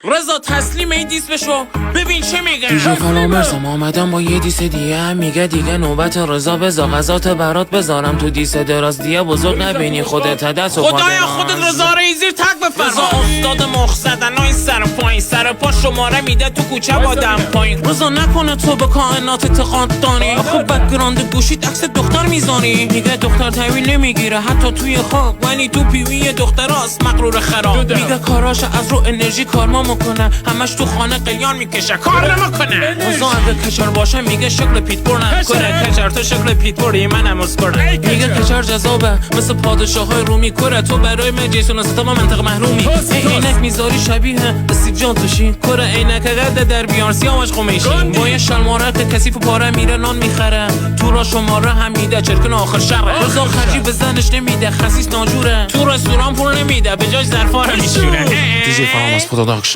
رضا تسلیم این دیس بشو ببین چه میگه. دیجی فرامرزم آمدم با یه دیس دیگه میگه دیگه نوبت رضا بزا غذات برات بذارم تو دیس دراز دیگه بزرگ نبینی خودت دست و خدایا خودت رضا رو زیر تک بفرما. رضا استاد مخ زدن های سر پایین سر پا شماره میده تو کوچه با دم پایین. رضا نکنه تو به کائنات اعتقاد داری آخه بک‌گراند گوشیت عکس دختر میزانی میگه دختر طویل نمیگیره حتی توی خواب ولی تو پیوی دختراست مغرور خراب میگه کاراش از رو انرژی کارما میکنه همش تو خانه قلیان میکشه کار نمیکنه. رضا اگه کچر باشه میگه شکل پیتبور نمیکنه کچر تو شکل پیتبوری منم اسکره میگه کچر جذابه مثل پادشاهای رومی کره تو برای من جیسون از تمام منطقه محرومی عینک میذاری شبیه استیو جان توشی کره عینک قد در بیار سیاوش خمیشی با یه شلواره که کثیف پاره میره نان میخره تو را شماره هم میده چرکن آخر شب. رضا خرجی به زنش نمیده خسیس ناجوره تو رستوران پول نمیده به جای ظرفا رو میشوره. دیجی فرامرز پروداکشن